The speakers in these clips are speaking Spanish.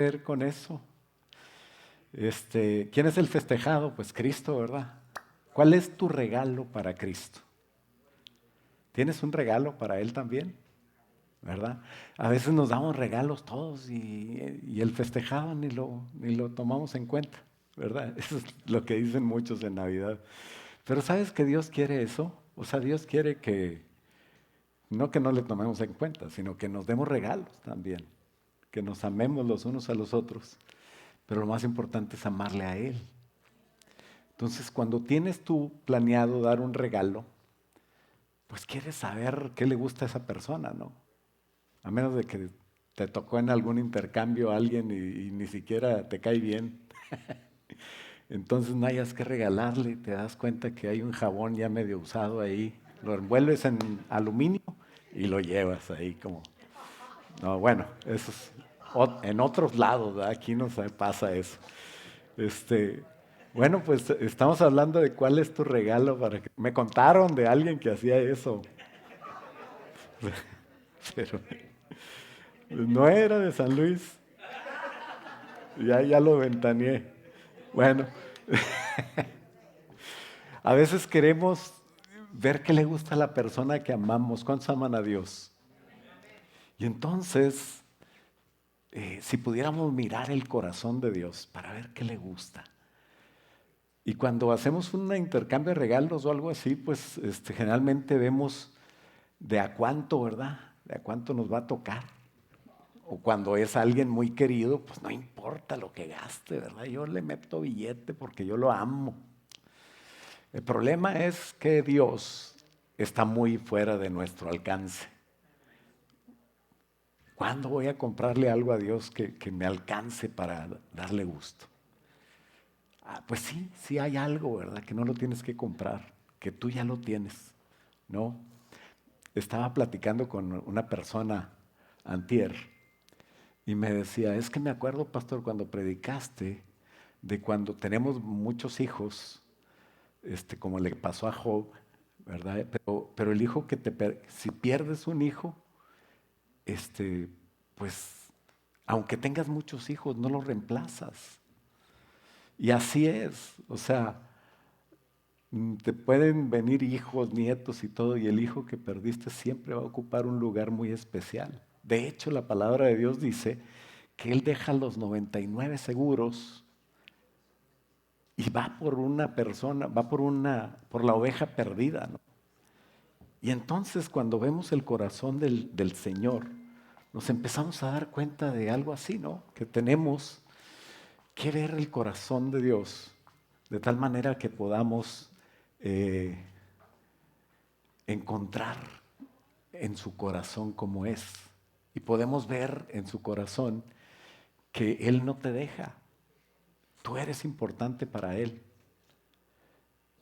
ver con eso. ¿Quién es el festejado? Pues Cristo, ¿verdad? ¿Cuál es tu regalo para Cristo? ¿Tienes un regalo para Él también? ¿Verdad? A veces nos damos regalos todos y el festejado ni lo tomamos en cuenta, ¿verdad? Eso es lo que dicen muchos en Navidad. Pero ¿sabes que Dios quiere eso? O sea, Dios quiere que no le tomemos en cuenta, sino que nos demos regalos también, que nos amemos los unos a los otros. Pero lo más importante es amarle a Él. Entonces, cuando tienes tú planeado dar un regalo, pues quieres saber qué le gusta a esa persona, ¿no? A menos de que te tocó en algún intercambio a alguien y ni siquiera te cae bien. Entonces no hayas que regalarle, te das cuenta que hay un jabón ya medio usado ahí, lo envuelves en aluminio y lo llevas ahí como... No, bueno, eso es en otros lados, ¿verdad? Aquí no se pasa eso. Este, bueno, pues estamos hablando de cuál es tu regalo para que... Me contaron de alguien que hacía eso, pero no era de San Luis, ya lo ventaneé. Bueno, a veces queremos ver qué le gusta a la persona que amamos. ¿Cuántos aman a Dios? Y entonces, si pudiéramos mirar el corazón de Dios para ver qué le gusta. Y cuando hacemos un intercambio de regalos o algo así, pues generalmente vemos de a cuánto, ¿verdad? De a cuánto nos va a tocar. O cuando es alguien muy querido, pues no importa lo que gaste, ¿verdad? Yo le meto billete porque yo lo amo. El problema es que Dios está muy fuera de nuestro alcance. ¿Cuándo voy a comprarle algo a Dios que me alcance para darle gusto? Pues sí, sí hay algo, ¿verdad? Que no lo tienes que comprar, que tú ya lo tienes, ¿no? Estaba platicando con una persona antier y me decía, es que me acuerdo, pastor, cuando predicaste de cuando tenemos muchos hijos, como le pasó a Job, ¿verdad? Pero el hijo si pierdes un hijo, este, pues, aunque tengas muchos hijos, no los reemplazas. Y así es, o sea, te pueden venir hijos, nietos y todo, y el hijo que perdiste siempre va a ocupar un lugar muy especial. De hecho, la palabra de Dios dice que Él deja los 99 seguros y va por una persona, va por la oveja perdida, ¿no? Y entonces cuando vemos el corazón del Señor, nos empezamos a dar cuenta de algo así, ¿no? Que tenemos que ver el corazón de Dios de tal manera que podamos eh, encontrar en su corazón como es. Y podemos ver en su corazón que Él no te deja. Tú eres importante para Él.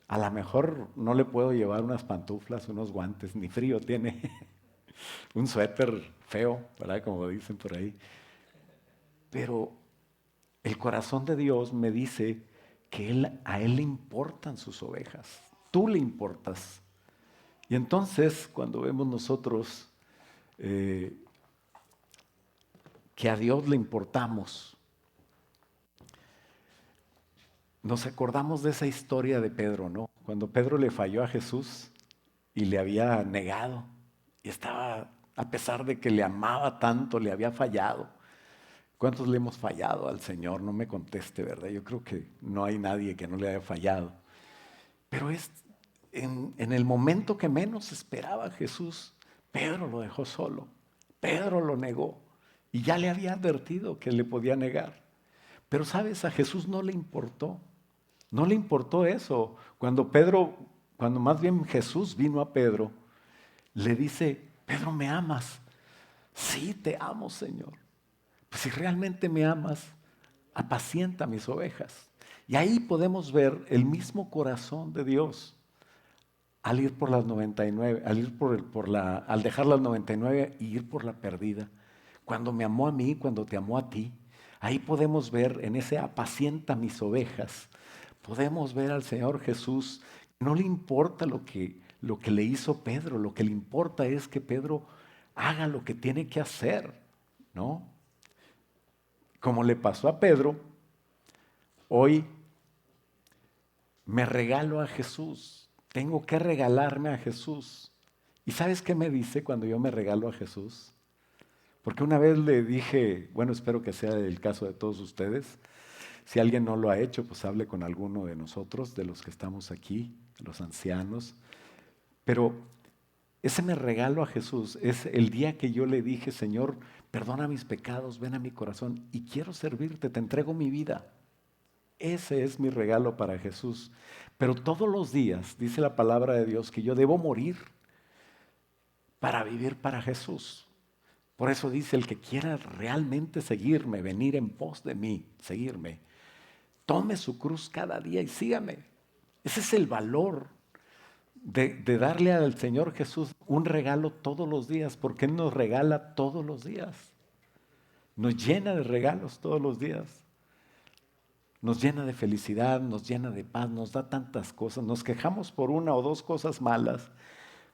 A lo mejor no le puedo llevar unas pantuflas, unos guantes, ni frío tiene, un suéter feo, ¿verdad? Como dicen por ahí. Pero el corazón de Dios me dice que a Él le importan sus ovejas. Tú le importas. Y entonces, cuando vemos nosotros eh, que a Dios le importamos, nos acordamos de esa historia de Pedro, ¿no? Cuando Pedro le falló a Jesús y le había negado, y estaba, a pesar de que le amaba tanto, le había fallado. ¿Cuántos le hemos fallado al Señor? No me conteste, ¿verdad? Yo creo que no hay nadie que no le haya fallado. Pero es en el momento que menos esperaba Jesús, Pedro lo dejó solo. Pedro lo negó y ya le había advertido que le podía negar. Pero sabes, a Jesús no le importó. No le importó eso. Cuando más bien Jesús vino a Pedro, le dice, Pedro, ¿me amas? Sí, te amo, Señor. Pues si realmente me amas, apacienta mis ovejas. Y ahí podemos ver el mismo corazón de Dios al ir por las 99, al dejar las 99 y ir por la perdida. Cuando me amó a mí, cuando te amó a ti, ahí podemos ver en ese apacienta mis ovejas, podemos ver al Señor Jesús. No le importa lo que le hizo Pedro, lo que le importa es que Pedro haga lo que tiene que hacer, ¿no? Como le pasó a Pedro, hoy me regalo a Jesús. Tengo que regalarme a Jesús. ¿Y sabes qué me dice cuando yo me regalo a Jesús? Porque una vez le dije, bueno, espero que sea el caso de todos ustedes. Si alguien no lo ha hecho, pues hable con alguno de nosotros, de los que estamos aquí, los ancianos. Pero ese me regalo a Jesús es el día que yo le dije, Señor, perdona mis pecados, ven a mi corazón y quiero servirte, te entrego mi vida. Ese es mi regalo para Jesús. Pero todos los días dice la palabra de Dios que yo debo morir para vivir para Jesús. Por eso dice, el que quiera realmente seguirme, venir en pos de mí, seguirme, tome su cruz cada día y sígame. Ese es el valor de darle al Señor Jesús un regalo todos los días, porque Él nos regala todos los días. Nos llena de regalos todos los días. Nos llena de felicidad, nos llena de paz, nos da tantas cosas. Nos quejamos por una o dos cosas malas,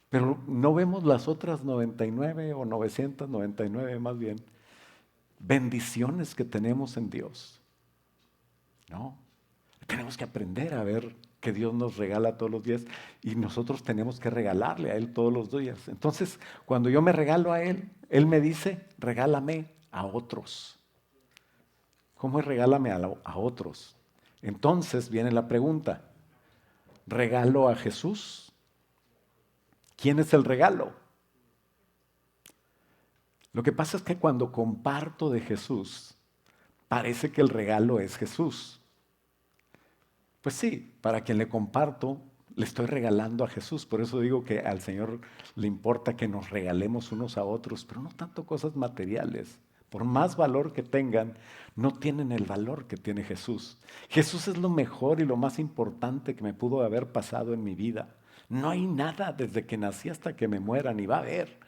pero no vemos las otras 99 o 999 más bien, bendiciones que tenemos en Dios. ¿No? Tenemos que aprender a ver que Dios nos regala todos los días y nosotros tenemos que regalarle a Él todos los días. Entonces, cuando yo me regalo a Él, Él me dice, regálame a otros. ¿Cómo es regálame a otros? Entonces viene la pregunta, ¿regalo a Jesús? ¿Quién es el regalo? Lo que pasa es que cuando comparto de Jesús, parece que el regalo es Jesús. Pues sí, para quien le comparto, le estoy regalando a Jesús. Por eso digo que al Señor le importa que nos regalemos unos a otros, pero no tanto cosas materiales. Por más valor que tengan, no tienen el valor que tiene Jesús. Jesús es lo mejor y lo más importante que me pudo haber pasado en mi vida. No hay nada desde que nací hasta que me muera, ni va a haber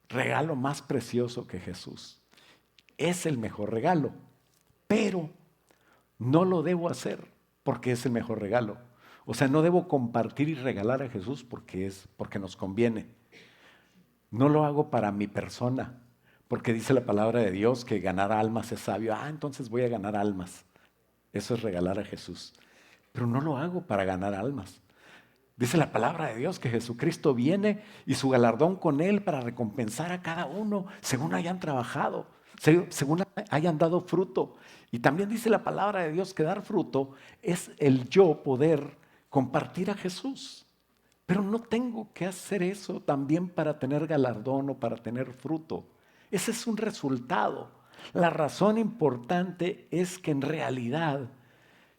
regalo más precioso que Jesús. Es el mejor regalo, pero no lo debo hacer porque es el mejor regalo. O sea, no debo compartir y regalar a Jesús porque nos conviene. No lo hago para mi persona, porque dice la palabra de Dios que ganar almas es sabio. Entonces voy a ganar almas. Eso es regalar a Jesús. Pero no lo hago para ganar almas. Dice la palabra de Dios que Jesucristo viene y su galardón con Él para recompensar a cada uno según hayan trabajado, según hayan dado fruto. Y también dice la palabra de Dios que dar fruto es el yo poder compartir a Jesús. Pero no tengo que hacer eso también para tener galardón o para tener fruto. Ese es un resultado. La razón importante es que en realidad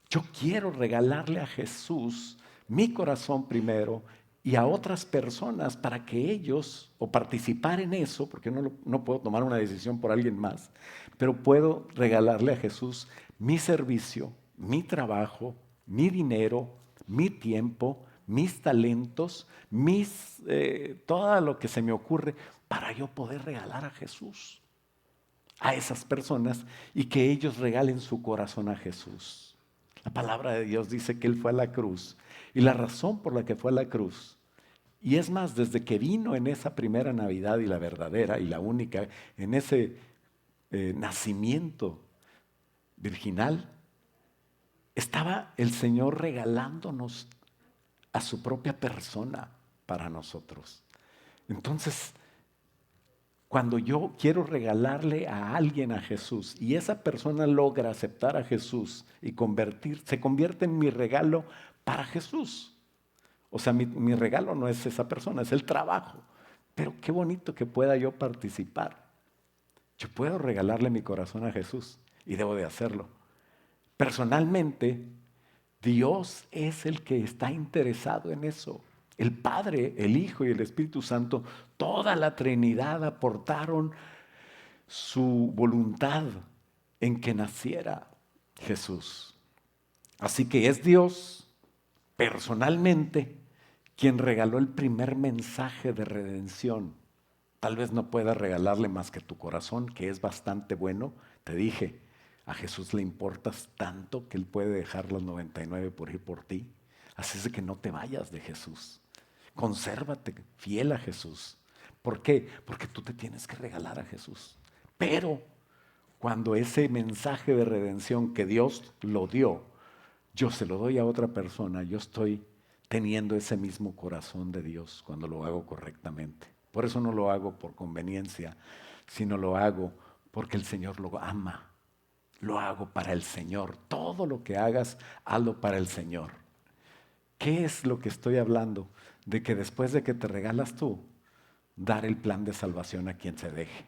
yo quiero regalarle a Jesús mi corazón primero y a otras personas para que ellos, o participar en eso, porque no puedo tomar una decisión por alguien más, pero puedo regalarle a Jesús mi servicio, mi trabajo, mi dinero, mi tiempo, mis talentos, todo lo que se me ocurre para yo poder regalar a Jesús, a esas personas y que ellos regalen su corazón a Jesús. La palabra de Dios dice que Él fue a la cruz y la razón por la que fue a la cruz, y es más, desde que vino en esa primera Navidad y la verdadera y la única, en ese nacimiento virginal, estaba el Señor regalándonos a su propia persona para nosotros. Entonces, cuando yo quiero regalarle a alguien a Jesús y esa persona logra aceptar a Jesús y se convierte en mi regalo para Jesús. O sea, mi regalo no es esa persona, es el trabajo. Pero qué bonito que pueda yo participar. Yo puedo regalarle mi corazón a Jesús y debo de hacerlo. Personalmente, Dios es el que está interesado en eso. El Padre, el Hijo y el Espíritu Santo, toda la Trinidad aportaron su voluntad en que naciera Jesús. Así que es Dios personalmente quien regaló el primer mensaje de redención. Tal vez no pueda regalarle más que tu corazón, que es bastante bueno. Te dije, a Jesús le importas tanto que Él puede dejar los 99 por ir por ti. Así es de que no te vayas de Jesús. Consérvate fiel a Jesús. ¿Por qué? Porque tú te tienes que regalar a Jesús. Pero cuando ese mensaje de redención que Dios lo dio, yo se lo doy a otra persona, yo estoy teniendo ese mismo corazón de Dios cuando lo hago correctamente. Por eso no lo hago por conveniencia, sino lo hago porque el Señor lo ama. Lo hago para el Señor. Todo lo que hagas, hazlo para el Señor. ¿Qué es lo que estoy hablando? De que después de que te regalas tú, dar el plan de salvación a quien se deje.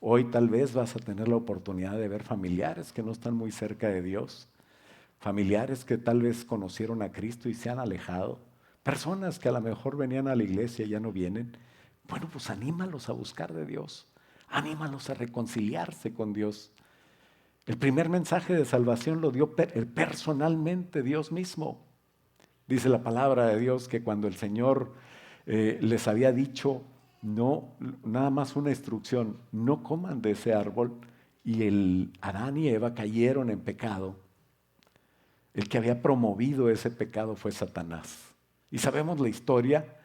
Hoy tal vez vas a tener la oportunidad de ver familiares que no están muy cerca de Dios, familiares que tal vez conocieron a Cristo y se han alejado, personas que a lo mejor venían a la iglesia y ya no vienen. Bueno, pues anímalos a buscar de Dios, anímalos a reconciliarse con Dios. El primer mensaje de salvación lo dio personalmente Dios mismo. Dice la palabra de Dios que cuando el Señor les había dicho, no, nada más una instrucción, no coman de ese árbol, y Adán y Eva cayeron en pecado. El que había promovido ese pecado fue Satanás. Y sabemos la historia,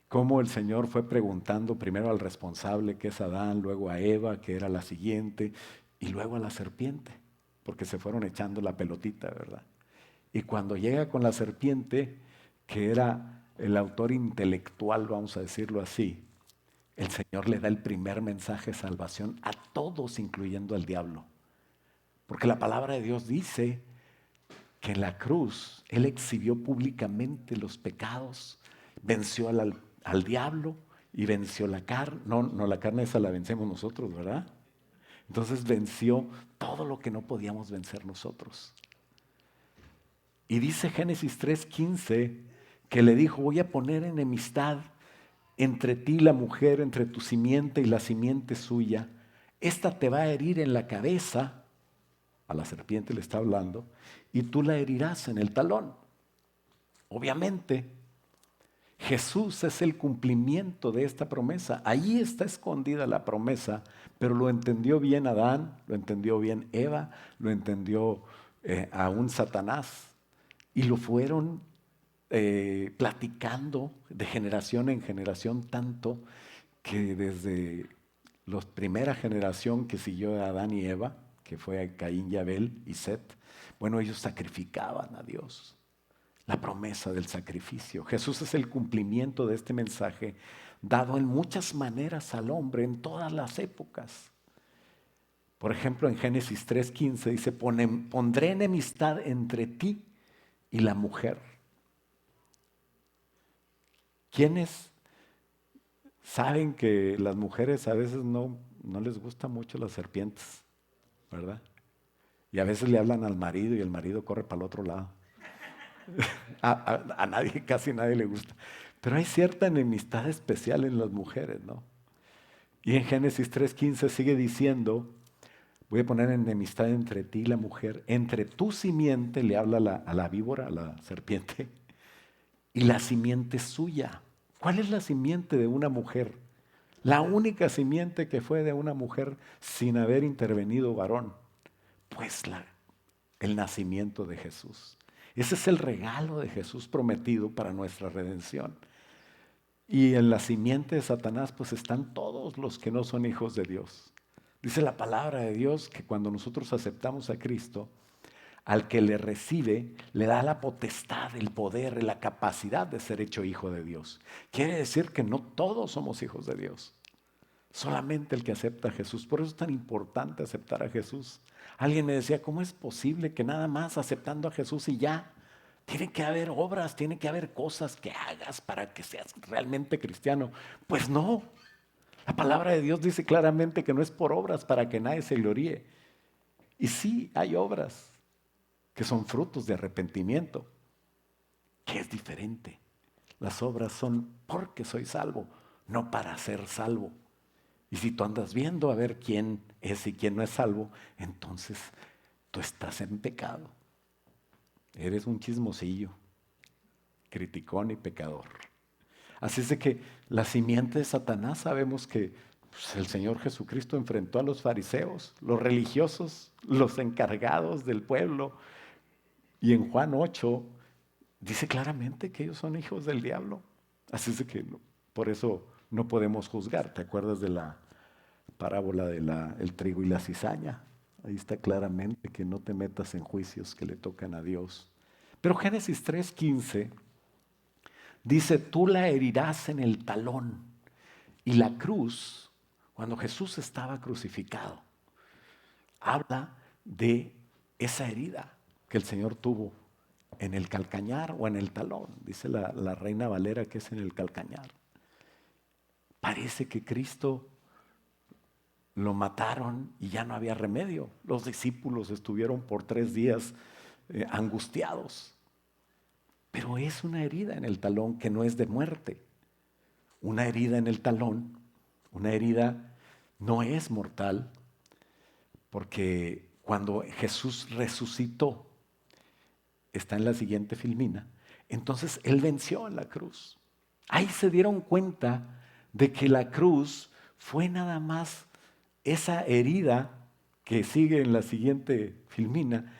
cómo el Señor fue preguntando primero al responsable, que es Adán, luego a Eva, que era la siguiente, y luego a la serpiente, porque se fueron echando la pelotita, ¿verdad? Y cuando llega con la serpiente, que era el autor intelectual, vamos a decirlo así, el Señor le da el primer mensaje de salvación a todos, incluyendo al diablo. Porque la palabra de Dios dice que en la cruz Él exhibió públicamente los pecados, venció al diablo y venció la carne. No, no, la carne esa la vencemos nosotros, ¿verdad? Entonces venció todo lo que no podíamos vencer nosotros. Y dice Génesis 3:15 que le dijo, voy a poner enemistad entre ti y la mujer, entre tu simiente y la simiente suya. Esta te va a herir en la cabeza, a la serpiente le está hablando, y tú la herirás en el talón. Obviamente, Jesús es el cumplimiento de esta promesa. Ahí está escondida la promesa, pero lo entendió bien Adán, lo entendió bien Eva, lo entendió aún Satanás. Y lo fueron platicando de generación en generación tanto que desde la primera generación que siguió a Adán y Eva, que fue Caín y Abel y Set, bueno, ellos sacrificaban a Dios. La promesa del sacrificio. Jesús es el cumplimiento de este mensaje dado en muchas maneras al hombre en todas las épocas. Por ejemplo, en Génesis 3:15 dice, pondré enemistad entre ti y la mujer. ¿Quiénes saben que las mujeres a veces no les gustan mucho las serpientes, verdad? Y a veces le hablan al marido y el marido corre para el otro lado. A nadie, casi nadie le gusta. Pero hay cierta enemistad especial en las mujeres, ¿no? Y en Génesis 3:15 sigue diciendo, voy a poner enemistad entre ti y la mujer, entre tu simiente, le habla a la víbora, a la serpiente, y la simiente suya. ¿Cuál es la simiente de una mujer? La única simiente que fue de una mujer sin haber intervenido varón. Pues el nacimiento de Jesús. Ese es el regalo de Jesús prometido para nuestra redención. Y en la simiente de Satanás pues están todos los que no son hijos de Dios. Dice la palabra de Dios que cuando nosotros aceptamos a Cristo, al que le recibe, le da la potestad, el poder, la capacidad de ser hecho hijo de Dios. Quiere decir que no todos somos hijos de Dios. Solamente el que acepta a Jesús. Por eso es tan importante aceptar a Jesús. Alguien me decía, ¿cómo es posible que nada más aceptando a Jesús y ya? Tiene que haber obras, tiene que haber cosas que hagas para que seas realmente cristiano. Pues no. La palabra de Dios dice claramente que no es por obras para que nadie se gloríe. Y sí, hay obras que son frutos de arrepentimiento, que es diferente. Las obras son porque soy salvo, no para ser salvo. Y si tú andas viendo a ver quién es y quién no es salvo, entonces tú estás en pecado. Eres un chismosillo, criticón y pecador. Así es de que la simiente de Satanás sabemos que pues, el Señor Jesucristo enfrentó a los fariseos, los religiosos, los encargados del pueblo. Y en Juan 8 dice claramente que ellos son hijos del diablo. Así es de que por eso no podemos juzgar. ¿Te acuerdas de la parábola del trigo y la cizaña? Ahí está claramente que no te metas en juicios que le tocan a Dios. Pero Génesis 3:15 dice, tú la herirás en el talón. Y la cruz, cuando Jesús estaba crucificado, habla de esa herida que el Señor tuvo en el calcañar o en el talón. Dice la Reina Valera que es en el calcañar. Parece que Cristo lo mataron y ya no había remedio. Los discípulos estuvieron por 3 días angustiados. Pero es una herida en el talón que no es de muerte. Una herida en el talón, una herida no es mortal, porque cuando Jesús resucitó, está en la siguiente filmina, entonces Él venció en la cruz. Ahí se dieron cuenta de que la cruz fue nada más esa herida que sigue en la siguiente filmina,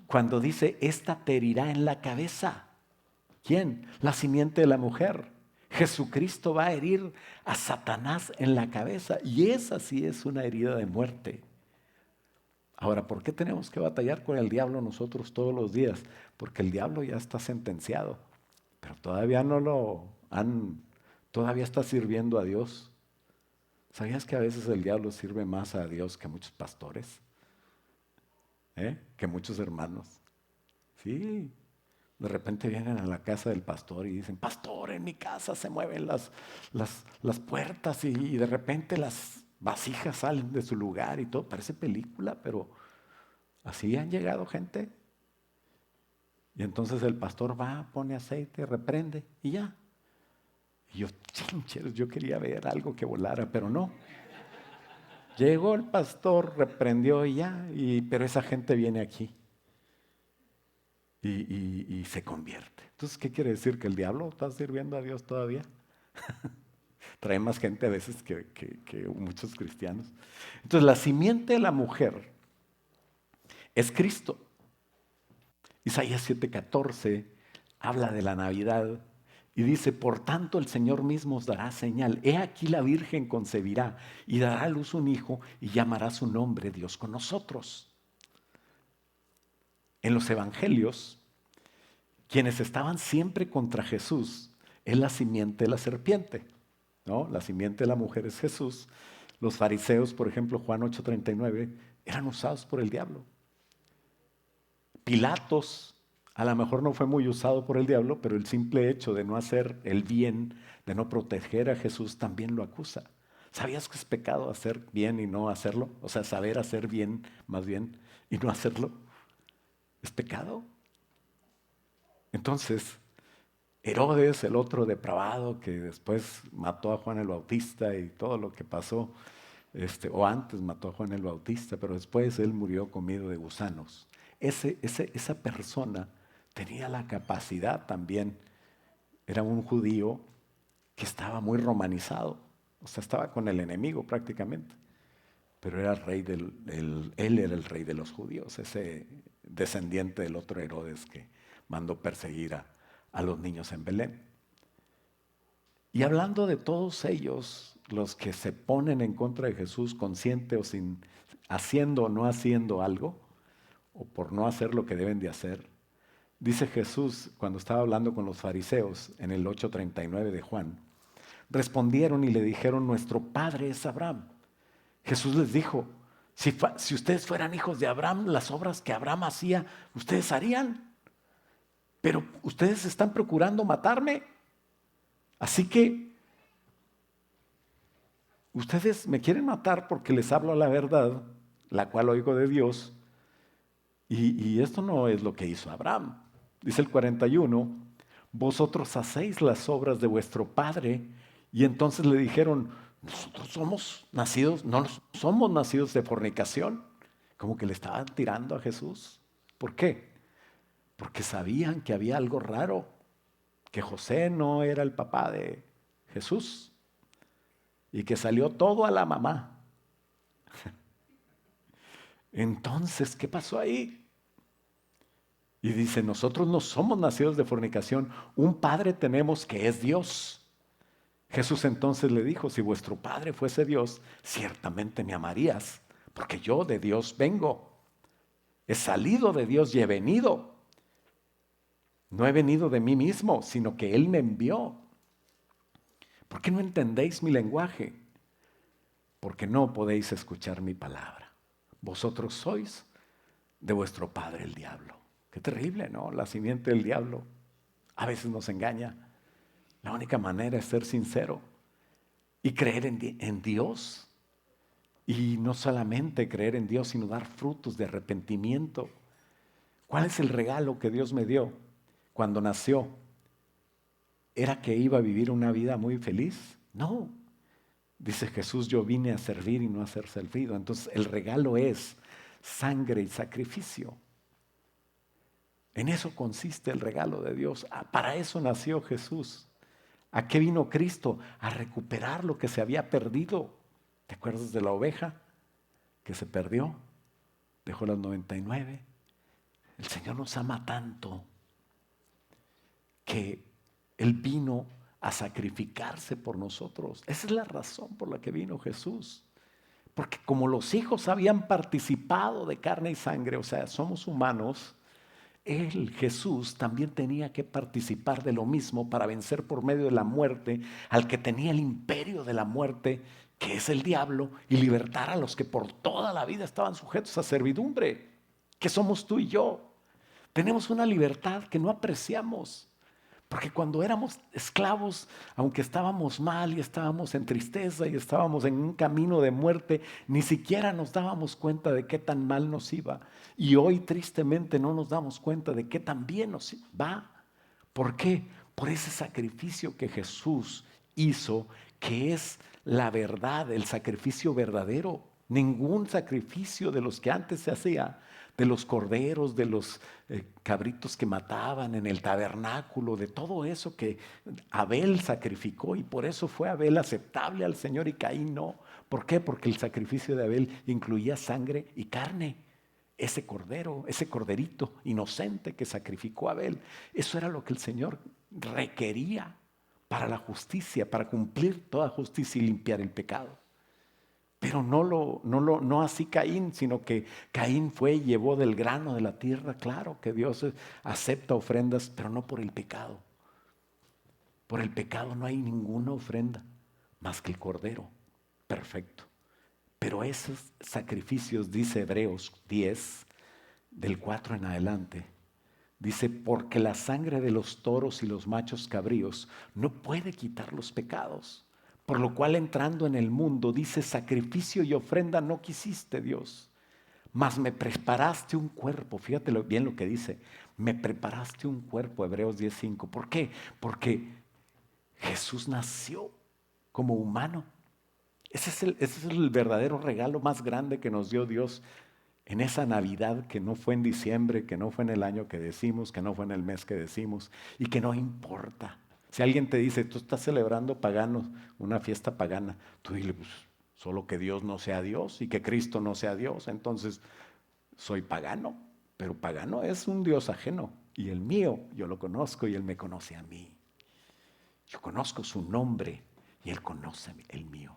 cuando dice, esta te herirá en la cabeza. ¿Quién? La simiente de la mujer. Jesucristo va a herir a Satanás en la cabeza y esa sí es una herida de muerte. Ahora, ¿por qué tenemos que batallar con el diablo nosotros todos los días? Porque el diablo ya está sentenciado, pero todavía no todavía está sirviendo a Dios. ¿Sabías que a veces el diablo sirve más a Dios que muchos pastores? Que muchos hermanos. Sí, de repente vienen a la casa del pastor y dicen, pastor, en mi casa se mueven las puertas y de repente las vasijas salen de su lugar y todo. Parece película, pero así han llegado gente. Y entonces el pastor va, pone aceite, reprende y ya. Y yo, chincheros, yo quería ver algo que volara, pero no. Llegó el pastor, reprendió y ya, pero esa gente viene aquí. Y se convierte. Entonces, ¿qué quiere decir? ¿Que el diablo está sirviendo a Dios todavía? Trae más gente a veces que muchos cristianos. Entonces, la simiente de la mujer es Cristo. Isaías 7:14 habla de la Navidad y dice, por tanto el Señor mismo os dará señal. He aquí la Virgen concebirá y dará a luz un hijo y llamará su nombre Dios con nosotros. En los evangelios, quienes estaban siempre contra Jesús es la simiente de la serpiente, ¿no? La simiente de la mujer es Jesús. Los fariseos, por ejemplo, Juan 8:39, eran usados por el diablo. Pilatos, a lo mejor no fue muy usado por el diablo, pero el simple hecho de no hacer el bien, de no proteger a Jesús, también lo acusa. ¿Sabías que es pecado hacer bien y no hacerlo? O sea, saber hacer bien, más bien, y no hacerlo. ¿Es pecado? Entonces, Herodes, el otro depravado que después mató a Juan el Bautista y todo lo que pasó, o antes mató a Juan el Bautista, pero después él murió comido de gusanos. Esa persona tenía la capacidad también, era un judío que estaba muy romanizado, o sea, estaba con el enemigo prácticamente, pero era él era el rey de los judíos, ese descendiente del otro Herodes que mandó perseguir a los niños en Belén. Y hablando de todos ellos, los que se ponen en contra de Jesús, consciente o sin, haciendo o no haciendo algo, o por no hacer lo que deben de hacer, dice Jesús cuando estaba hablando con los fariseos en el 8:39 de Juan, respondieron y le dijeron, nuestro padre es Abraham. Jesús les dijo, si ustedes fueran hijos de Abraham, las obras que Abraham hacía, ustedes harían. Pero ustedes están procurando matarme. Así que ustedes me quieren matar porque les hablo la verdad, la cual oigo de Dios. Y esto no es lo que hizo Abraham. Dice el 41, vosotros hacéis las obras de vuestro padre. Y entonces le dijeron, nosotros somos nacidos, no somos nacidos de fornicación. Como que le estaban tirando a Jesús. ¿Por qué? Porque sabían que había algo raro, que José no era el papá de Jesús y que salió todo a la mamá. Entonces, ¿qué pasó ahí? Y dice, nosotros no somos nacidos de fornicación, un padre tenemos que es Dios. Jesús entonces le dijo, si vuestro padre fuese Dios, ciertamente me amarías, porque yo de Dios vengo. He salido de Dios y he venido. No he venido de mí mismo, sino que Él me envió. ¿Por qué no entendéis mi lenguaje? Porque no podéis escuchar mi palabra. Vosotros sois de vuestro padre el diablo. Qué terrible, ¿no? La simiente del diablo a veces nos engaña. La única manera es ser sincero y creer en Dios. Y no solamente creer en Dios, sino dar frutos de arrepentimiento. ¿Cuál es el regalo que Dios me dio cuando nació? ¿Era que iba a vivir una vida muy feliz? No. Dice Jesús, yo vine a servir y no a ser servido. Entonces el regalo es sangre y sacrificio. En eso consiste el regalo de Dios. Para eso nació Jesús. ¿A qué vino Cristo? A recuperar lo que se había perdido. ¿Te acuerdas de la oveja que se perdió? Dejó las 99. El Señor nos ama tanto que Él vino a sacrificarse por nosotros. Esa es la razón por la que vino Jesús. Porque como los hijos habían participado de carne y sangre, o sea, somos humanos, Él, Jesús, también tenía que participar de lo mismo para vencer por medio de la muerte al que tenía el imperio de la muerte, que es el diablo, y libertar a los que por toda la vida estaban sujetos a servidumbre, que somos tú y yo. Tenemos una libertad que no apreciamos. Porque cuando éramos esclavos, aunque estábamos mal y estábamos en tristeza y estábamos en un camino de muerte, ni siquiera nos dábamos cuenta de qué tan mal nos iba. Y hoy tristemente no nos damos cuenta de qué tan bien nos va. ¿Por qué? Por ese sacrificio que Jesús hizo, que es la verdad, el sacrificio verdadero. Ningún sacrificio de los que antes se hacía, de los corderos, de los cabritos que mataban en el tabernáculo, de todo eso que Abel sacrificó, y por eso fue Abel aceptable al Señor y Caín no. ¿Por qué? Porque el sacrificio de Abel incluía sangre y carne. Ese cordero, ese corderito inocente que sacrificó Abel, eso era lo que el Señor requería para la justicia, para cumplir toda justicia y limpiar el pecado. Pero no así Caín, sino que Caín fue y llevó del grano de la tierra. Claro que Dios acepta ofrendas, pero no por el pecado. Por el pecado no hay ninguna ofrenda más que el cordero perfecto. Pero esos sacrificios, dice Hebreos 10, del 4 en adelante, dice, porque la sangre de los toros y los machos cabríos no puede quitar los pecados. Por lo cual entrando en el mundo, dice, sacrificio y ofrenda no quisiste, Dios, mas me preparaste un cuerpo. Fíjate bien lo que dice, me preparaste un cuerpo, Hebreos 10:5. ¿Por qué? Porque Jesús nació como humano. Ese es el verdadero regalo más grande que nos dio Dios en esa Navidad, que no fue en diciembre, que no fue en el año que decimos, que no fue en el mes que decimos, y que no importa. Si alguien te dice, tú estás celebrando paganos, una fiesta pagana, tú dile, pues, solo que Dios no sea Dios y que Cristo no sea Dios, entonces soy pagano. Pero pagano es un Dios ajeno, y el mío yo lo conozco y Él me conoce a mí. Yo conozco su nombre y Él conoce el mío.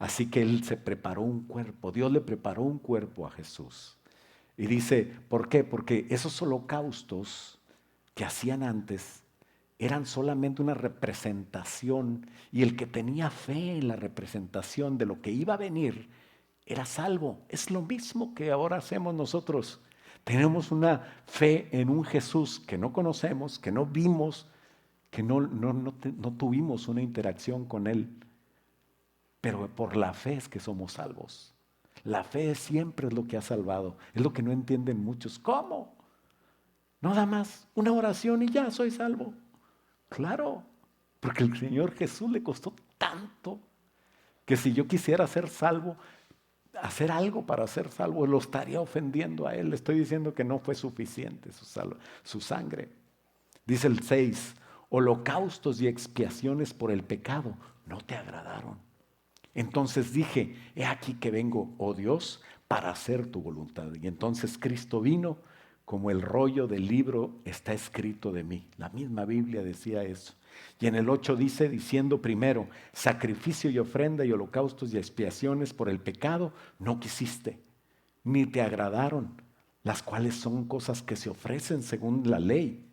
Así que Él se preparó un cuerpo, Dios le preparó un cuerpo a Jesús. Y dice, ¿por qué? Porque esos holocaustos que hacían antes eran solamente una representación, y el que tenía fe en la representación de lo que iba a venir era salvo. Es lo mismo que ahora hacemos nosotros. Tenemos una fe en un Jesús que no conocemos, que no vimos, que no tuvimos una interacción con Él. Pero por la fe es que somos salvos. La fe siempre es lo que ha salvado. Es lo que no entienden muchos. ¿Cómo? No da más una oración y ya soy salvo. Claro, porque el Señor Jesús le costó tanto que si yo quisiera ser salvo, hacer algo para ser salvo, lo estaría ofendiendo a Él. Le estoy diciendo que no fue suficiente su sangre. Dice el 6, holocaustos y expiaciones por el pecado no te agradaron. Entonces dije, he aquí que vengo, oh Dios, para hacer tu voluntad. Y entonces Cristo vino como el rollo del libro está escrito de mí. La misma Biblia decía eso. Y en el 8 dice, diciendo primero, sacrificio y ofrenda y holocaustos y expiaciones por el pecado, no quisiste, ni te agradaron, las cuales son cosas que se ofrecen según la ley.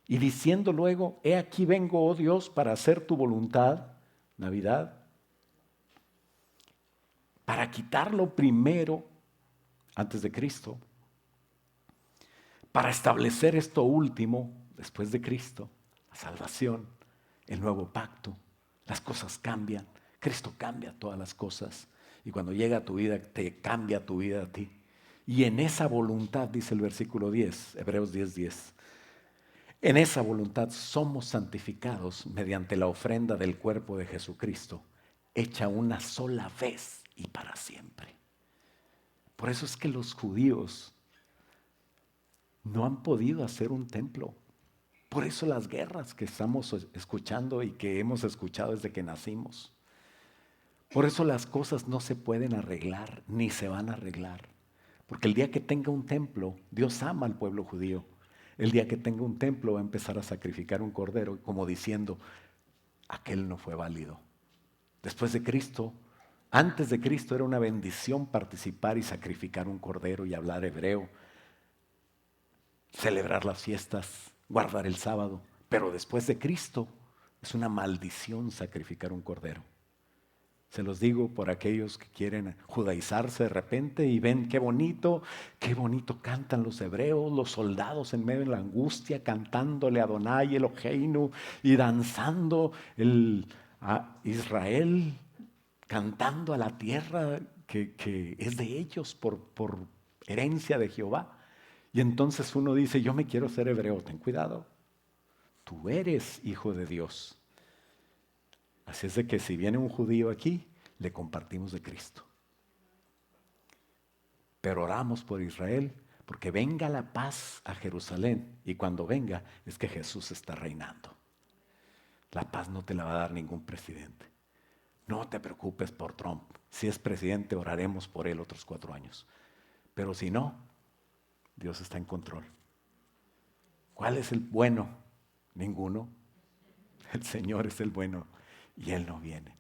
Y diciendo luego, he aquí vengo, oh Dios, para hacer tu voluntad, Navidad, para quitarlo primero, antes de Cristo, para establecer esto último, después de Cristo, la salvación, el nuevo pacto. Las cosas cambian, Cristo cambia todas las cosas. Y cuando llega a tu vida, te cambia tu vida a ti. Y en esa voluntad, dice el versículo 10, Hebreos 10:10, en esa voluntad somos santificados mediante la ofrenda del cuerpo de Jesucristo, hecha una sola vez y para siempre. Por eso es que los judíos no han podido hacer un templo. Por eso las guerras que estamos escuchando y que hemos escuchado desde que nacimos. Por eso las cosas no se pueden arreglar ni se van a arreglar. Porque el día que tenga un templo, Dios ama al pueblo judío. El día que tenga un templo va a empezar a sacrificar un cordero, como diciendo, aquel no fue válido. Después de Cristo, antes de Cristo era una bendición participar y sacrificar un cordero y hablar hebreo, celebrar las fiestas, guardar el sábado. Pero después de Cristo es una maldición sacrificar un cordero. Se los digo por aquellos que quieren judaizarse de repente y ven qué bonito cantan los hebreos, los soldados en medio de la angustia, cantándole a Adonai Eloheinu y danzando a Israel, cantando a la tierra que es de ellos por herencia de Jehová. Y entonces uno dice, yo me quiero ser hebreo. Ten cuidado, tú eres hijo de Dios. Así es de que si viene un judío aquí, le compartimos de Cristo. Pero oramos por Israel, porque venga la paz a Jerusalén. Y cuando venga, es que Jesús está reinando. La paz no te la va a dar ningún presidente. No te preocupes por Trump. Si es presidente, oraremos por él otros 4 años. Pero si no, Dios está en control. ¿Cuál es el bueno? Ninguno. El Señor es el bueno y Él no viene.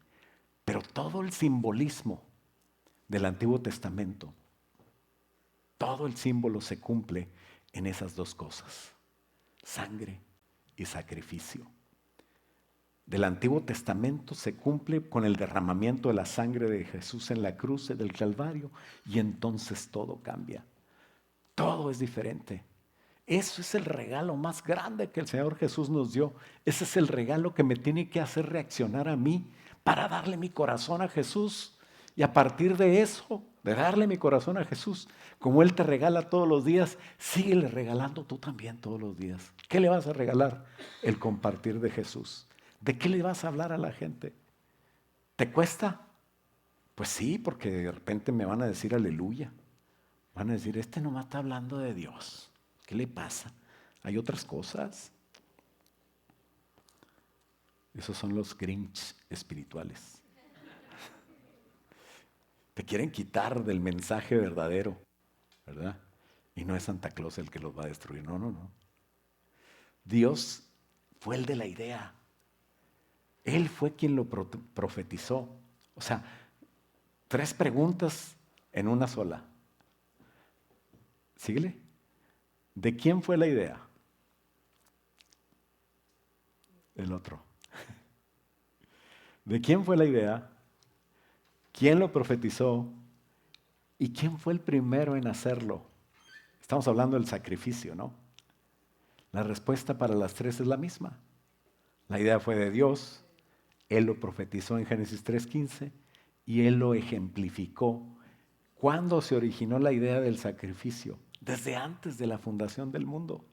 Pero todo el simbolismo del Antiguo Testamento, todo el símbolo se cumple en esas dos cosas: sangre y sacrificio. Del Antiguo Testamento se cumple con el derramamiento de la sangre de Jesús en la cruz del Calvario, y entonces todo cambia. Todo es diferente. Eso es el regalo más grande que el Señor Jesús nos dio. Ese es el regalo que me tiene que hacer reaccionar a mí para darle mi corazón a Jesús. Y a partir de eso, de darle mi corazón a Jesús, como Él te regala todos los días, síguele regalando tú también todos los días. ¿Qué le vas a regalar? El compartir de Jesús. ¿De qué le vas a hablar a la gente? ¿Te cuesta? Pues sí, porque de repente me van a decir aleluya. Van a decir, este nomás está hablando de Dios. ¿Qué le pasa? Hay otras cosas. Esos son los Grinch espirituales. Te quieren quitar del mensaje verdadero, ¿verdad? Y no es Santa Claus el que los va a destruir. No, no, no. Dios fue el de la idea. Él fue quien lo profetizó. O sea, 3 preguntas en una sola. Síguele. ¿De quién fue la idea? El otro. ¿De quién fue la idea? ¿Quién lo profetizó? ¿Y quién fue el primero en hacerlo? Estamos hablando del sacrificio, ¿no? La respuesta para las 3 es la misma. La idea fue de Dios, Él lo profetizó en Génesis 3:15 y Él lo ejemplificó. ¿Cuándo se originó la idea del sacrificio? Desde antes de la fundación del mundo.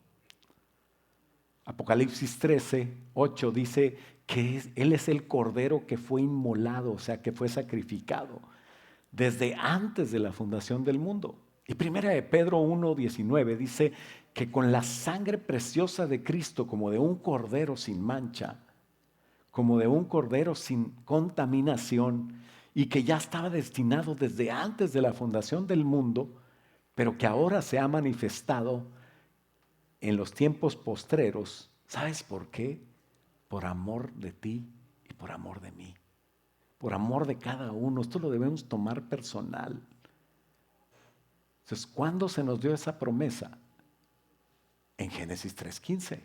Apocalipsis 13:8 dice que Él es el cordero que fue inmolado, o sea, que fue sacrificado desde antes de la fundación del mundo. Y primera de Pedro 1:19 dice que con la sangre preciosa de Cristo, como de un cordero sin mancha, como de un cordero sin contaminación, y que ya estaba destinado desde antes de la fundación del mundo, pero que ahora se ha manifestado, en los tiempos postreros. ¿Sabes por qué? Por amor de ti y por amor de mí. Por amor de cada uno. Esto lo debemos tomar personal. Entonces, ¿cuándo se nos dio esa promesa? En Génesis 3:15.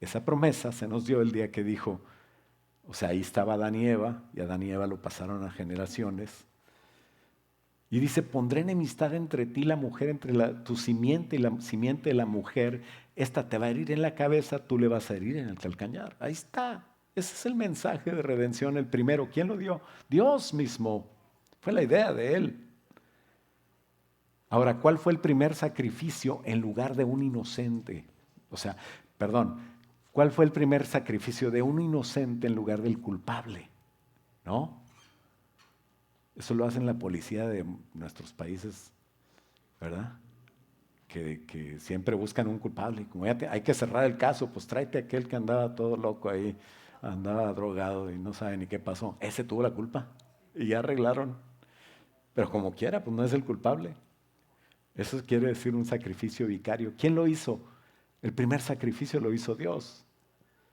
Esa promesa se nos dio el día que dijo, o sea, ahí estaba Adán y Eva, y Adán y Eva lo pasaron a generaciones. Y dice, pondré enemistad entre ti y la mujer, entre tu simiente y la simiente de la mujer. Esta te va a herir en la cabeza, tú le vas a herir en el calcañar. Ahí está. Ese es el mensaje de redención, el primero. ¿Quién lo dio? Dios mismo. Fue la idea de Él. Ahora, ¿cuál fue el primer sacrificio en lugar de un inocente? O sea, perdón, ¿cuál fue el primer sacrificio de un inocente en lugar del culpable? ¿No? Eso lo hacen la policía de nuestros países, ¿verdad? Que siempre buscan un culpable. Como ya hay que cerrar el caso, pues tráete a aquel que andaba todo loco ahí, andaba drogado y no sabe ni qué pasó. Ese tuvo la culpa y ya arreglaron. Pero como quiera, pues no es el culpable. Eso quiere decir un sacrificio vicario. ¿Quién lo hizo? El primer sacrificio lo hizo Dios.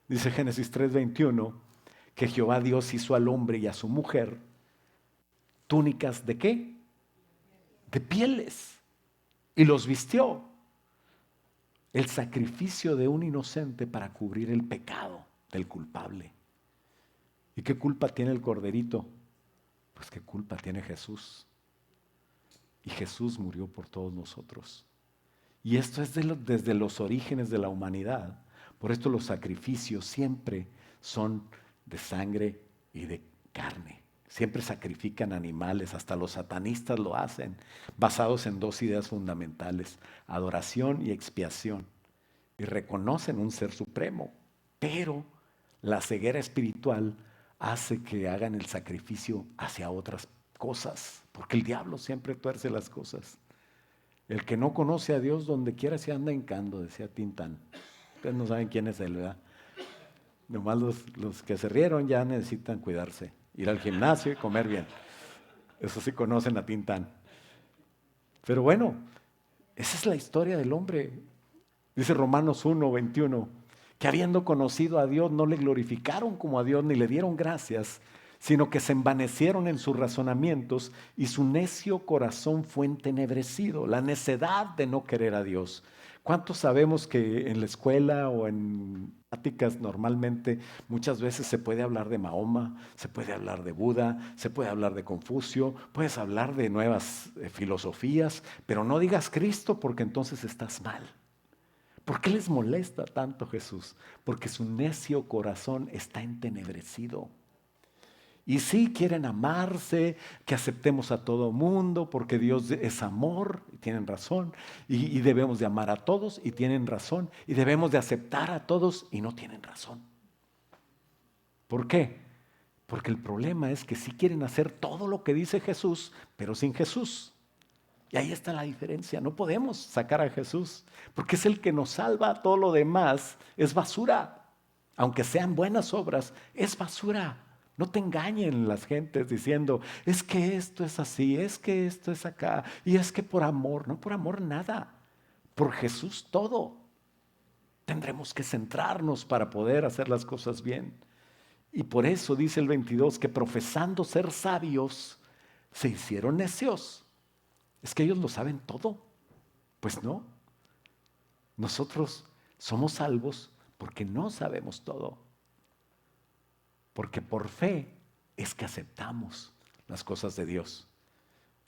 Dice Génesis 3:21 que Jehová Dios hizo al hombre y a su mujer túnicas ¿de qué? De pieles. Y los vistió. El sacrificio de un inocente para cubrir el pecado del culpable. ¿Y qué culpa tiene el corderito? Pues qué culpa tiene Jesús. Y Jesús murió por todos nosotros. Y esto es desde los orígenes de la humanidad. Por esto los sacrificios siempre son de sangre y de carne. Siempre sacrifican animales, hasta los satanistas lo hacen, basados en dos ideas fundamentales, adoración y expiación. Y reconocen un ser supremo, pero la ceguera espiritual hace que hagan el sacrificio hacia otras cosas, porque el diablo siempre tuerce las cosas. El que no conoce a Dios, donde quiera se anda hincando, decía Tintán. Ustedes no saben quién es él, ¿verdad? Nomás los que se rieron ya necesitan cuidarse, ir al gimnasio y comer bien. Eso sí conocen a Tintán. Pero bueno, esa es la historia del hombre. Dice Romanos 1:21, que habiendo conocido a Dios no le glorificaron como a Dios ni le dieron gracias, sino que se envanecieron en sus razonamientos y su necio corazón fue entenebrecido, la necedad de no querer a Dios. ¿Cuántos sabemos que en la escuela o en pláticas normalmente muchas veces se puede hablar de Mahoma, se puede hablar de Buda, se puede hablar de Confucio, puedes hablar de nuevas filosofías, pero no digas Cristo porque entonces estás mal? ¿Por qué les molesta tanto Jesús? Porque su necio corazón está entenebrecido. Y sí quieren amarse, que aceptemos a todo mundo, porque Dios es amor, y tienen razón, y debemos de amar a todos, y tienen razón, y debemos de aceptar a todos, y no tienen razón. ¿Por qué? Porque el problema es que sí quieren hacer todo lo que dice Jesús, pero sin Jesús. Y ahí está la diferencia, no podemos sacar a Jesús, porque es el que nos salva, todo lo demás es basura. Aunque sean buenas obras, es basura. No te engañen las gentes diciendo, es que esto es así, es que esto es acá, y es que por amor, no por amor nada, por Jesús todo. Tendremos que centrarnos para poder hacer las cosas bien. Y por eso dice el 22 que profesando ser sabios, se hicieron necios. Es que ellos lo saben todo. Pues no. Nosotros somos salvos porque no sabemos todo. Porque por fe es que aceptamos las cosas de Dios.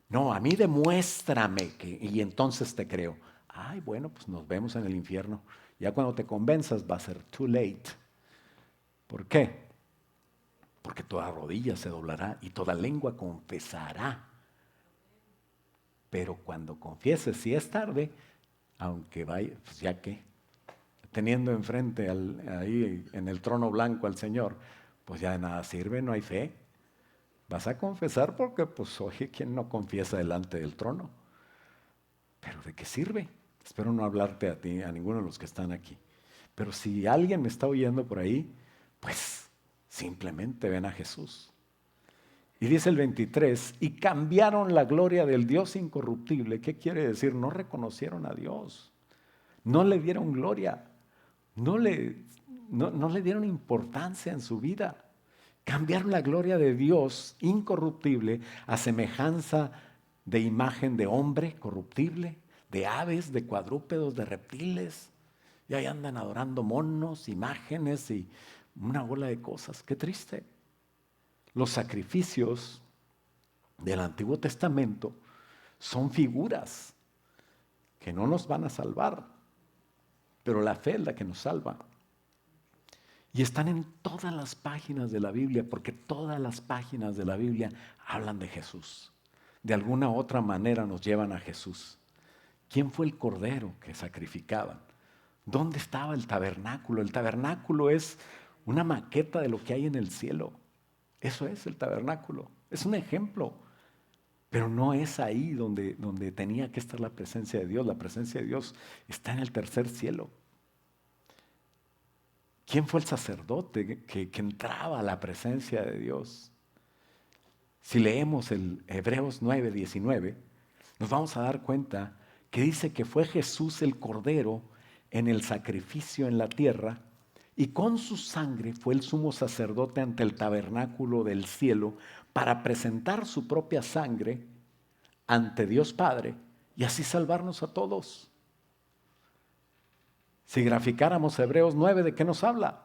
No, a mí demuéstrame y entonces te creo. Ay, bueno, pues nos vemos en el infierno. Ya cuando te convenzas va a ser too late. ¿Por qué? Porque toda rodilla se doblará y toda lengua confesará. Pero cuando confieses, si es tarde, aunque vaya, pues ya que, teniendo enfrente ahí en el trono blanco al Señor, pues ya de nada sirve, no hay fe. Vas a confesar porque, pues, oye, ¿quién no confiesa delante del trono? Pero ¿de qué sirve? Espero no hablarte a ti, a ninguno de los que están aquí. Pero si alguien me está oyendo por ahí, pues simplemente ven a Jesús. Y dice el 23, y cambiaron la gloria del Dios incorruptible. ¿Qué quiere decir? No reconocieron a Dios. no le dieron gloria, no le dieron importancia en su vida. Cambiaron la gloria de Dios incorruptible a semejanza de imagen de hombre corruptible, de aves, de cuadrúpedos, de reptiles. Y ahí andan adorando monos, imágenes y una bola de cosas. Qué triste. Los sacrificios del Antiguo Testamento son figuras que no nos van a salvar, pero la fe es la que nos salva. Y están en todas las páginas de la Biblia, porque todas las páginas de la Biblia hablan de Jesús. De alguna u otra manera nos llevan a Jesús. ¿Quién fue el cordero que sacrificaban? ¿Dónde estaba el tabernáculo? El tabernáculo es una maqueta de lo que hay en el cielo. Eso es el tabernáculo. Es un ejemplo. Pero no es ahí donde tenía que estar la presencia de Dios. La presencia de Dios está en el tercer cielo. ¿Quién fue el sacerdote que entraba a la presencia de Dios? Si leemos el Hebreos 9:19, nos vamos a dar cuenta que dice que fue Jesús el Cordero en el sacrificio en la tierra, y con su sangre fue el sumo sacerdote ante el tabernáculo del cielo para presentar su propia sangre ante Dios Padre y así salvarnos a todos. Si graficáramos Hebreos 9, ¿de qué nos habla?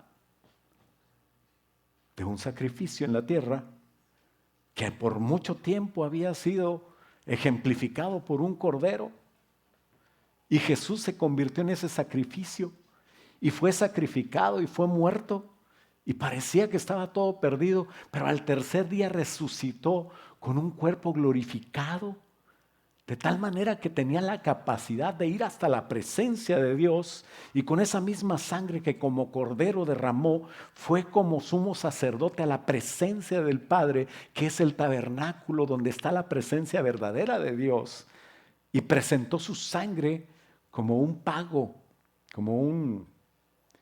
De un sacrificio en la tierra que por mucho tiempo había sido ejemplificado por un cordero. Y Jesús se convirtió en ese sacrificio y fue sacrificado y fue muerto. Y parecía que estaba todo perdido, pero al tercer día resucitó con un cuerpo glorificado. De tal manera que tenía la capacidad de ir hasta la presencia de Dios y con esa misma sangre que como cordero derramó, fue como sumo sacerdote a la presencia del Padre, que es el tabernáculo donde está la presencia verdadera de Dios. Y presentó su sangre como un pago, como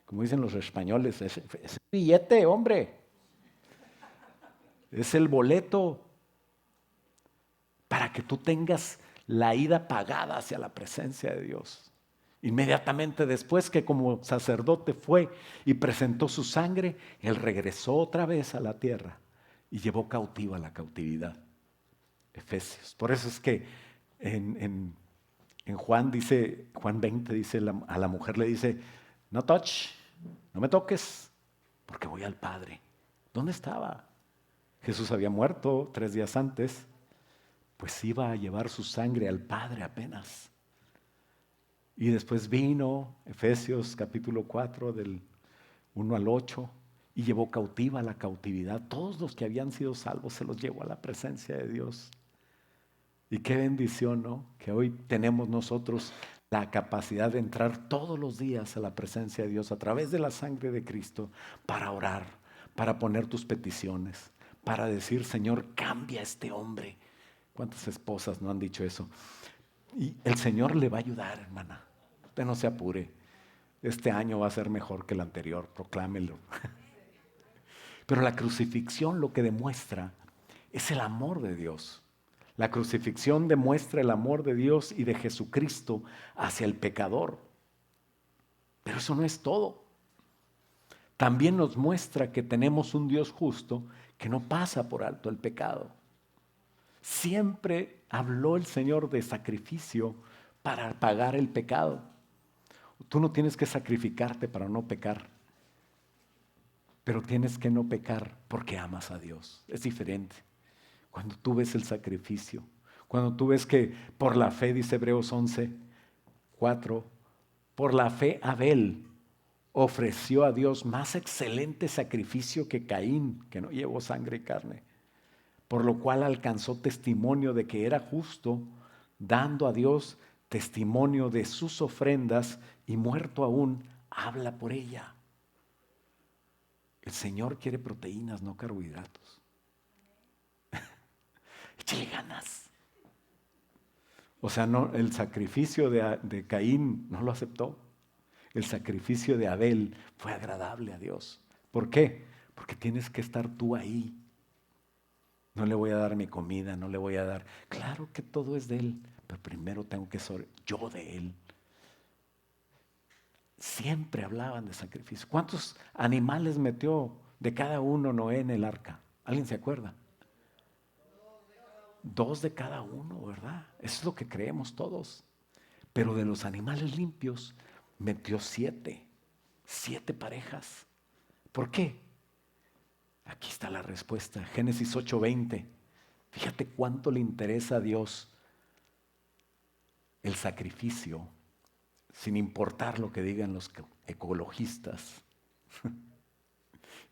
dicen los españoles, es billete, hombre. Es el boleto para que tú tengas la ida pagada hacia la presencia de Dios. Inmediatamente después que como sacerdote fue y presentó su sangre, él regresó otra vez a la tierra y llevó cautiva la cautividad. Efesios. Por eso es que en Juan 20 dice, a la mujer le dice, no touch, no me toques, porque voy al Padre. ¿Dónde estaba? Jesús había muerto 3 días antes. Pues iba a llevar su sangre al Padre apenas. Y después vino, Efesios capítulo 4, del 1 al 8, y llevó cautiva la cautividad. Todos los que habían sido salvos se los llevó a la presencia de Dios. Y qué bendición, ¿no? Que hoy tenemos nosotros la capacidad de entrar todos los días a la presencia de Dios a través de la sangre de Cristo para orar, para poner tus peticiones, para decir, Señor, cambia a este hombre. ¿Cuántas esposas no han dicho eso? Y el Señor le va a ayudar, hermana. Usted no se apure. Este año va a ser mejor que el anterior, proclámelo. Pero la crucifixión lo que demuestra es el amor de Dios. La crucifixión demuestra el amor de Dios y de Jesucristo hacia el pecador. Pero eso no es todo. También nos muestra que tenemos un Dios justo que no pasa por alto el pecado. Siempre habló el Señor de sacrificio para pagar el pecado. Tú no tienes que sacrificarte para no pecar, pero tienes que no pecar porque amas a Dios. Es diferente. Cuando tú ves el sacrificio, cuando tú ves que por la fe, dice Hebreos 11:4, por la fe Abel ofreció a Dios más excelente sacrificio que Caín, que no llevó sangre y carne, por lo cual alcanzó testimonio de que era justo, dando a Dios testimonio de sus ofrendas, y muerto aún, habla por ella. El Señor quiere proteínas, no carbohidratos. Échale ganas. O sea, no, el sacrificio de Caín no lo aceptó. El sacrificio de Abel fue agradable a Dios. ¿Por qué? Porque tienes que estar tú ahí. No le voy a dar mi comida, no le voy a dar. Claro que todo es de Él, pero primero tengo que ser yo de Él. Siempre hablaban de sacrificio. ¿Cuántos animales metió de cada uno Noé en el arca? ¿Alguien se acuerda? 2 de cada uno, ¿verdad? Eso es lo que creemos todos. Pero de los animales limpios metió 7. 7 parejas. ¿Por qué? Aquí está la respuesta. Génesis 8:20. Fíjate cuánto le interesa a Dios el sacrificio, sin importar lo que digan los ecologistas.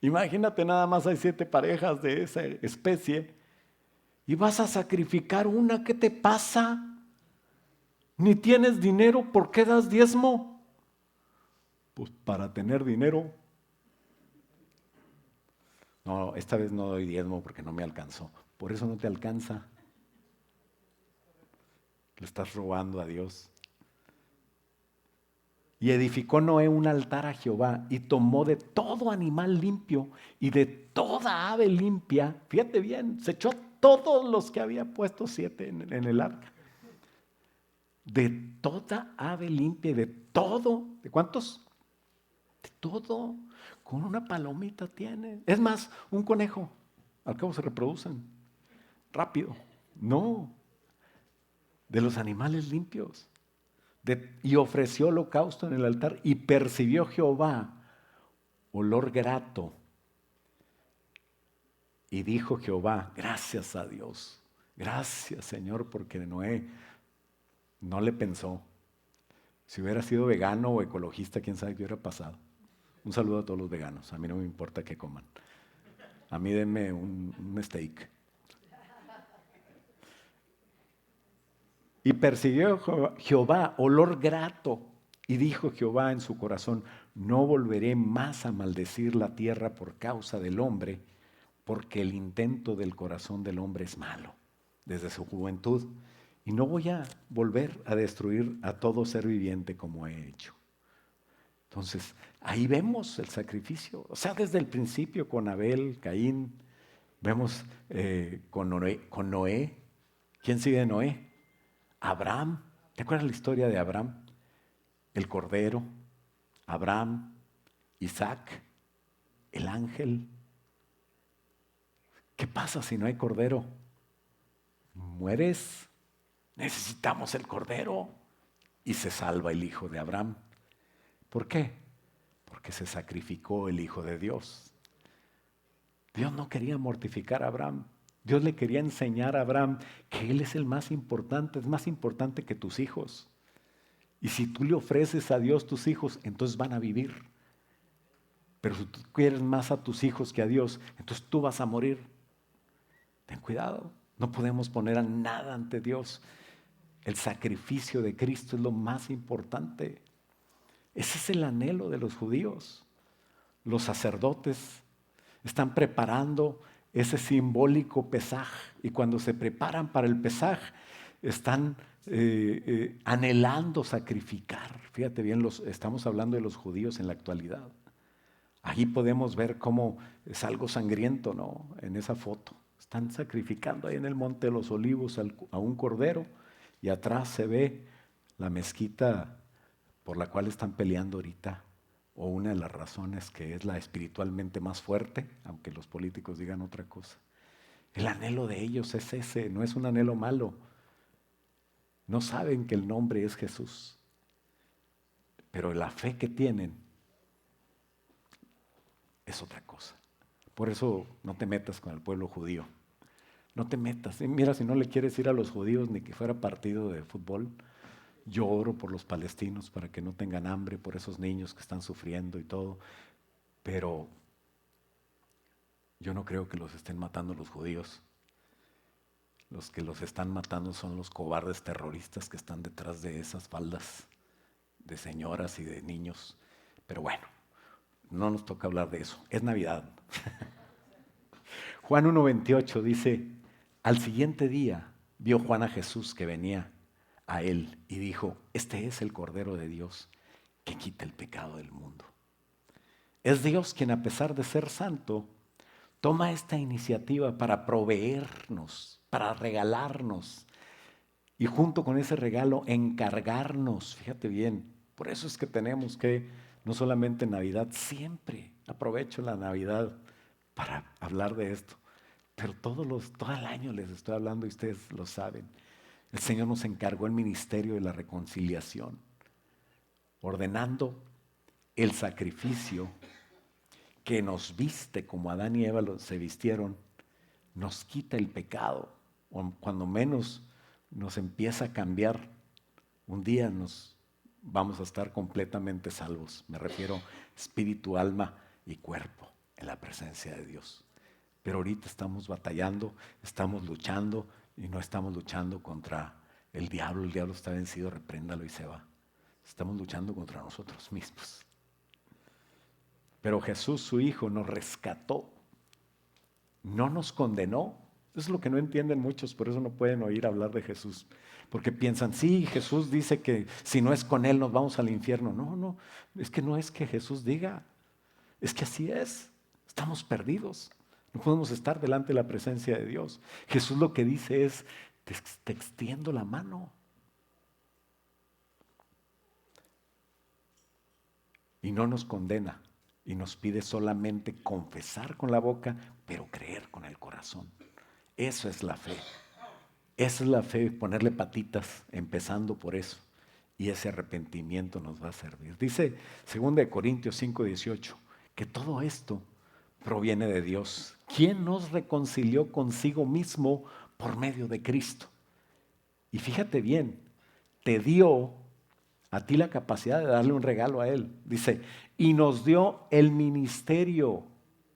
Imagínate, nada más hay 7 parejas de esa especie y vas a sacrificar una. ¿Qué te pasa? Ni tienes dinero, ¿por qué das diezmo? Pues para tener dinero. No, esta vez no doy diezmo porque no me alcanzó. Por eso no te alcanza. Le estás robando a Dios. Y edificó Noé un altar a Jehová y tomó de todo animal limpio y de toda ave limpia. Fíjate bien, se echó a todos los que había puesto 7 en el arca. De toda ave limpia y de todo. ¿De cuántos? De todo. Con una palomita tiene. Es más, un conejo. Al cabo se reproducen rápido. No. De los animales limpios. Y ofreció holocausto en el altar y percibió Jehová olor grato. Y dijo Jehová, gracias a Dios, gracias Señor, porque Noé no le pensó. Si hubiera sido vegano o ecologista, quién sabe qué hubiera pasado. Un saludo a todos los veganos, a mí no me importa qué coman. A mí denme un steak. Y persiguió Jehová olor grato. Y dijo Jehová en su corazón, no volveré más a maldecir la tierra por causa del hombre, porque el intento del corazón del hombre es malo, desde su juventud. Y no voy a volver a destruir a todo ser viviente como he hecho. Entonces, ahí vemos el sacrificio. O sea, desde el principio con Abel, Caín, vemos con Noé. ¿Quién sigue de Noé? Abraham. ¿Te acuerdas la historia de Abraham? El cordero, Abraham, Isaac, el ángel. ¿Qué pasa si no hay cordero? Mueres. Necesitamos el cordero. Y se salva el hijo de Abraham. ¿Por qué? Porque se sacrificó el hijo de Dios. Dios no quería mortificar a Abraham. Dios le quería enseñar a Abraham que él es el más importante, es más importante que tus hijos. Y si tú le ofreces a Dios tus hijos, entonces van a vivir. Pero si tú quieres más a tus hijos que a Dios, entonces tú vas a morir. Ten cuidado, no podemos poner a nada ante Dios. El sacrificio de Cristo es lo más importante. Ese es el anhelo de los judíos. Los sacerdotes están preparando ese simbólico Pesaj, y cuando se preparan para el Pesaj, están anhelando sacrificar. Fíjate bien, estamos hablando de los judíos en la actualidad. Ahí podemos ver cómo es algo sangriento, ¿no? En esa foto. Están sacrificando ahí en el Monte de los Olivos a un cordero, y atrás se ve la mezquita por la cual están peleando ahorita, o una de las razones que es la espiritualmente más fuerte, aunque los políticos digan otra cosa. El anhelo de ellos es ese, no es un anhelo malo. No saben que el nombre es Jesús, pero la fe que tienen es otra cosa. Por eso no te metas con el pueblo judío. No te metas. Mira, si no le quieres ir a los judíos ni que fuera partido de fútbol, yo oro por los palestinos para que no tengan hambre, por esos niños que están sufriendo y todo, pero yo no creo que los estén matando los judíos. Los que los están matando son los cobardes terroristas que están detrás de esas faldas de señoras y de niños. Pero bueno, no nos toca hablar de eso. Es Navidad. Juan 1:28 dice, al siguiente día vio Juan a Jesús que venía a él y dijo, este es el Cordero de Dios que quita el pecado del mundo. Es Dios quien, a pesar de ser santo, toma esta iniciativa para proveernos, para regalarnos, y junto con ese regalo encargarnos. Fíjate bien, por eso es que tenemos que no solamente en Navidad, siempre aprovecho la Navidad para hablar de esto. Pero todo el año les estoy hablando y ustedes lo saben. El Señor nos encargó el ministerio de la reconciliación, ordenando el sacrificio que nos viste como Adán y Eva se vistieron, nos quita el pecado. O cuando menos nos empieza a cambiar, un día nos vamos a estar completamente salvos. Me refiero espíritu, alma y cuerpo en la presencia de Dios. Pero ahorita estamos batallando, estamos luchando y no estamos luchando contra el diablo está vencido, repréndalo y se va. Estamos luchando contra nosotros mismos. Pero Jesús, su Hijo, nos rescató, no nos condenó. Eso es lo que no entienden muchos, por eso no pueden oír hablar de Jesús. Porque piensan, sí, Jesús dice que si no es con Él nos vamos al infierno. No, es que no es que Jesús diga, es que así es, estamos perdidos. No podemos estar delante de la presencia de Dios. Jesús lo que dice es, te extiendo la mano. Y no nos condena. Y nos pide solamente confesar con la boca, pero creer con el corazón. Eso es la fe. Esa es la fe, ponerle patitas, empezando por eso. Y ese arrepentimiento nos va a servir. Dice 2 Corintios 5:18, que todo esto proviene de Dios, quien nos reconcilió consigo mismo por medio de Cristo. Y fíjate bien, te dio a ti la capacidad de darle un regalo a Él. Dice, y nos dio el ministerio.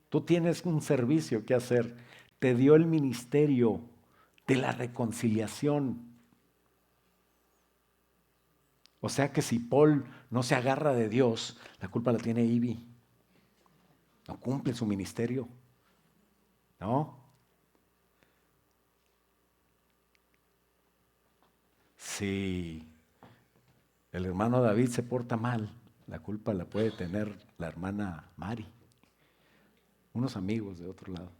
Tú tienes un servicio que hacer. Te dio el ministerio de la reconciliación. O sea que si Paul no se agarra de Dios, la culpa la tiene Ivy. No cumple su ministerio. ¿No? Si el hermano David se porta mal, la culpa la puede tener la hermana Mari. Unos amigos de otro lado.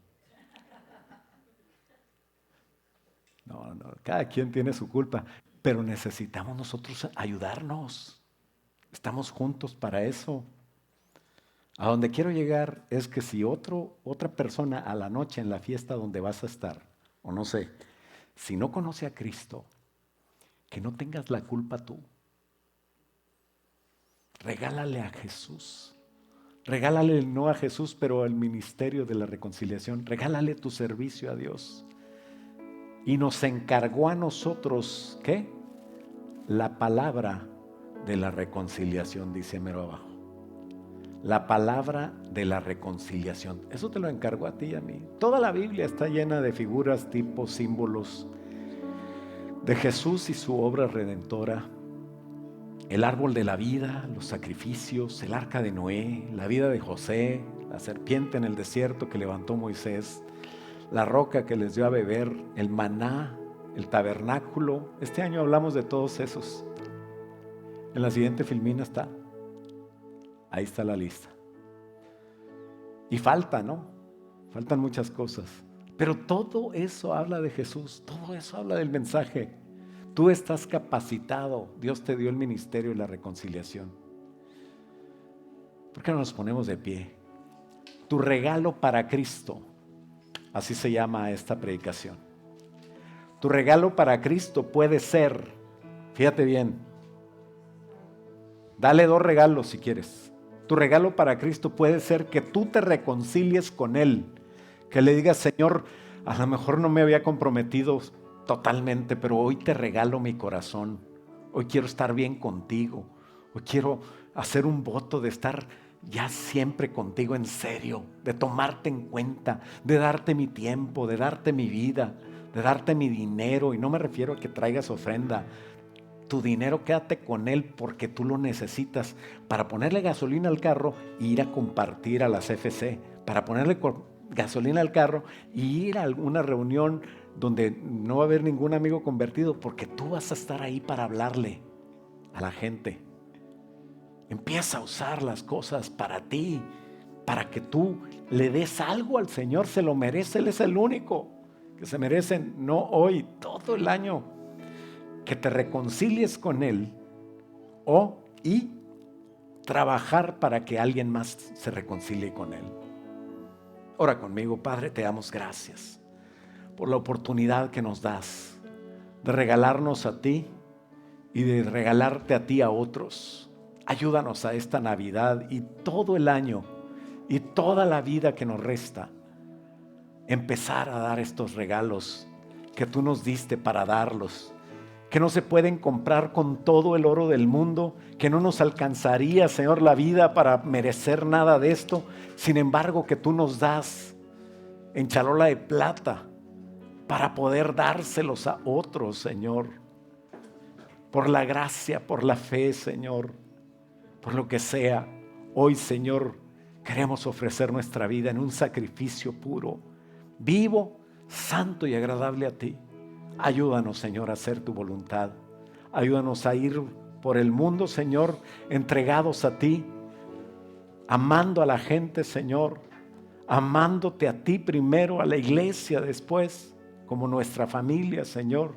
No, cada quien tiene su culpa, pero necesitamos nosotros ayudarnos. Estamos juntos para eso. A donde quiero llegar es que si otra persona a la noche en la fiesta donde vas a estar, o no sé, si no conoce a Cristo, que no tengas la culpa tú. Regálale a Jesús. Regálale no a Jesús, pero al ministerio de la reconciliación. Regálale tu servicio a Dios. Y nos encargó a nosotros, ¿qué? La palabra de la reconciliación, dice mero abajo. La palabra de la reconciliación. Eso te lo encargó a ti y a mí. Toda la Biblia está llena de figuras, tipos, símbolos de Jesús y su obra redentora. El árbol de la vida, los sacrificios, el arca de Noé, la vida de José, la serpiente en el desierto que levantó Moisés, la roca que les dio a beber, el maná, el tabernáculo. Este año hablamos de todos esos. En la siguiente filmina está. Ahí está la lista. Y falta, ¿no? Faltan muchas cosas. Pero todo eso habla de Jesús, todo eso habla del mensaje. Tú estás capacitado, Dios te dio el ministerio de la reconciliación. ¿Por qué no nos ponemos de pie? Tu regalo para Cristo, así se llama esta predicación. Tu regalo para Cristo puede ser, fíjate bien, dale 2 regalos si quieres. Tu regalo para Cristo puede ser que tú te reconcilies con Él, que le digas, Señor, a lo mejor no me había comprometido totalmente, pero hoy te regalo mi corazón. Hoy quiero estar bien contigo. Hoy quiero hacer un voto de estar ya siempre contigo en serio, de tomarte en cuenta, de darte mi tiempo, de darte mi vida, de darte mi dinero. Y no me refiero a que traigas ofrenda. Tu dinero quédate con él porque tú lo necesitas para ponerle gasolina al carro e ir a compartir a las FC, para ponerle gasolina al carro y ir a alguna reunión donde no va a haber ningún amigo convertido, porque tú vas a estar ahí para hablarle a la gente. Empieza a usar las cosas para ti, para que tú le des algo al Señor. Se lo merece, Él es el único que se merece, no hoy, todo el año, que te reconcilies con Él y trabajar para que alguien más se reconcilie con Él. Ora conmigo. Padre, te damos gracias por la oportunidad que nos das de regalarnos a ti y de regalarte a ti a otros. Ayúdanos a esta Navidad y todo el año y toda la vida que nos resta, empezar a dar estos regalos que tú nos diste para darlos, que no se pueden comprar con todo el oro del mundo, que no nos alcanzaría, Señor, la vida para merecer nada de esto. Sin embargo, que tú nos das en charola de plata para poder dárselos a otros, Señor. Por la gracia, por la fe, Señor, por lo que sea. Hoy, Señor, queremos ofrecer nuestra vida en un sacrificio puro, vivo, santo y agradable a ti. Ayúdanos, Señor, a hacer tu voluntad. Ayúdanos a ir por el mundo, Señor, entregados a ti, amando a la gente, Señor, amándote a ti primero, a la iglesia después, como nuestra familia, Señor.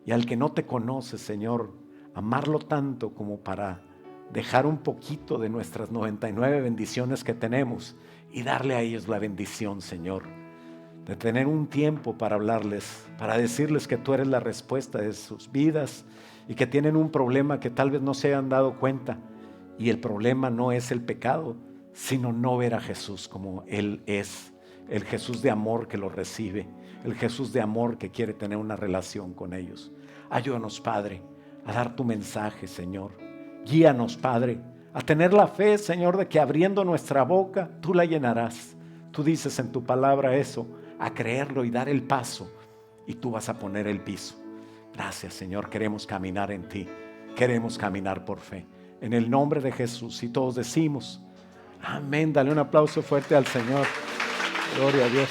Y al que no te conoce, Señor, amarlo tanto como para dejar un poquito de nuestras 99 bendiciones que tenemos y darle a ellos la bendición, Señor, de tener un tiempo para hablarles, para decirles que tú eres la respuesta de sus vidas y que tienen un problema que tal vez no se hayan dado cuenta. Y el problema no es el pecado, sino no ver a Jesús como Él es, el Jesús de amor que los recibe, el Jesús de amor que quiere tener una relación con ellos. Ayúdanos, Padre, a dar tu mensaje, Señor. Guíanos, Padre, a tener la fe, Señor, de que abriendo nuestra boca, tú la llenarás. Tú dices en tu palabra eso, a creerlo y dar el paso, y tú vas a poner el piso. Gracias, Señor, queremos caminar en ti, queremos caminar por fe. En el nombre de Jesús, y todos decimos, amén. Dale un aplauso fuerte al Señor. Gloria a Dios.